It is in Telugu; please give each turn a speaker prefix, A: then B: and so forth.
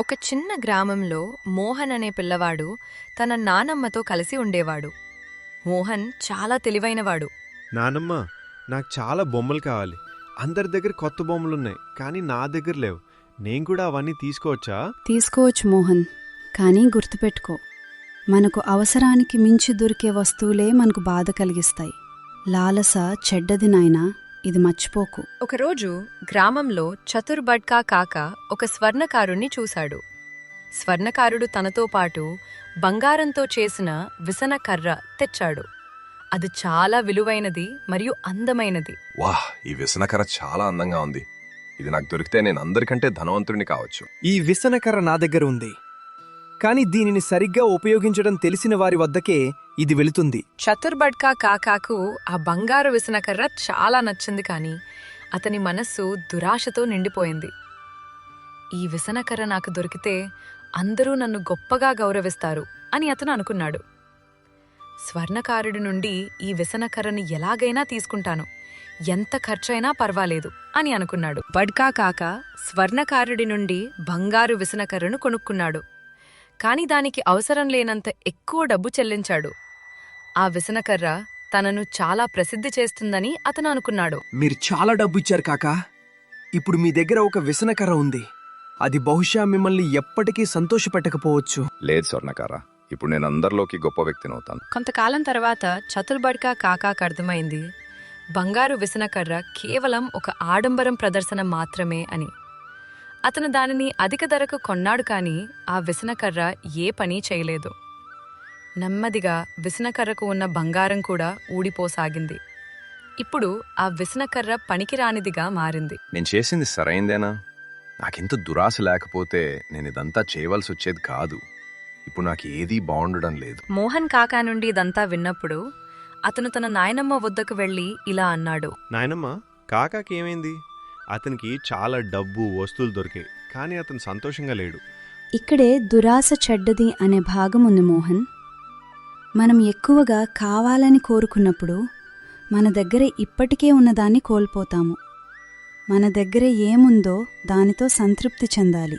A: ఒక చిన్న గ్రామంలో మోహన్ అనే పిల్లవాడు తన నానమ్మతో కలిసి ఉండేవాడు. మోహన్ చాలా తెలివైనవాడు.
B: నానమ్మ, నాకు చాలా బొమ్మలు కావాలి. అందరి దగ్గర కొత్త బొమ్మలున్నాయి, కానీ నా దగ్గర లేవు. నేను కూడా అవన్నీ తీసుకోవచ్చా?
C: తీసుకోవచ్చు మోహన్, కానీ గుర్తుపెట్టుకో, మనకు అవసరానికి మించి దొరికే వస్తువులే మనకు బాధ కలిగిస్తాయి. లాలస చెడ్డది నాయనా, ఇది మర్చిపోకు.
A: ఒకరోజు గ్రామంలో చతుర్బడ్కా కాక ఒక స్వర్ణకారుణ్ణి చూశాడు. స్వర్ణకారుడు తనతో పాటు బంగారంతో చేసిన విసనకర్ర తెచ్చాడు. అది చాలా విలువైనది మరియు అందమైనది.
D: వాహ్, ఈ విసనకర్ర చాలా అందంగా ఉంది. ఇది నాకు దొరికితే నేను అందరికంటే ధనవంతుడిని కావచ్చు.
E: ఈ విసనకర్ర నా దగ్గర ఉంది, కాని దీనిని సరిగ్గా ఉపయోగించడం తెలిసిన వారి వద్దకే ఇది వెళుతుంది.
A: చతుర్బడ్కా కాకాకు ఆ బంగారు విసనకర్ర చాలా నచ్చింది, కాని అతని మనస్సు దురాశతో నిండిపోయింది. ఈ విసనకర్ర నాకు దొరికితే అందరూ నన్ను గొప్పగా గౌరవిస్తారు అని అతను అనుకున్నాడు. స్వర్ణకారుడి నుండి ఈ విసనకర్రని ఎలాగైనా తీసుకుంటాను, ఎంత ఖర్చైనా పర్వాలేదు అని అనుకున్నాడు. బడ్కా కాక స్వర్ణకారుడి నుండి బంగారు విసనకర్రను కొనుక్కున్నాడు. కాని దానికి అవసరం లేనంత ఎక్కువ డబ్బు చెల్లించాడు. ఆ విసనకర్ర తనను చాలా ప్రసిద్ధి చేస్తుందని అతను అనుకున్నాడు.
E: మీరు చాలా డబ్బు ఇచ్చారు కాకా. ఇప్పుడు మీ దగ్గర ఒక విసనకర్ర ఉంది. అది బహుశా మిమ్మల్ని ఎప్పటికీ సంతోషపెట్టకపోవచ్చు.
D: లేదు స్వర్ణకార, ఇప్పుడు నేను అందరిలోకి గొప్ప వ్యక్తినవుతాను.
A: కొంతకాలం తర్వాత చతుర్బడ్కా కాకాకు అర్థమైంది, బంగారు విసనకర్ర కేవలం ఒక ఆడంబరం ప్రదర్శన మాత్రమే అని. అతను దానిని అధిక ధరకు కొన్నాడు, కాని ఆ విసనకర్ర ఏ పని చేయలేదు. నెమ్మదిగా విసనకర్రకు ఉన్న బంగారం కూడా ఊడిపోసాగింది. ఇప్పుడు ఆ విసనకర్ర పనికిరానిదిగా మారింది.
D: నేను చేసింది సరైందేనా? నాకెంత దురాశ లేకపోతే నేను ఇదంతా చేయవలసి వచ్చేది కాదు. ఇప్పుడు నాకు ఏదీ బాగుండడం లేదు.
A: మోహన్ కాకా నుండి ఇదంతా విన్నప్పుడు అతను తన నాయనమ్మ వద్దకు వెళ్లి ఇలా అన్నాడు.
B: నాయనమ్మ, కాకాకి ఏమైంది? అతనికి చాలా డబ్బు, వస్తువులు దొరికాయి, కానీ అతను సంతోషంగా లేడు.
C: ఇక్కడే దురాశ చెడ్డది అనే భాగం ఉంది మోహన్. మనం ఎక్కువగా కావాలని కోరుకున్నప్పుడు మన దగ్గర ఇప్పటికే ఉన్నదాన్ని కోల్పోతాము. మన దగ్గర ఏముందో దానితో సంతృప్తి చెందాలి.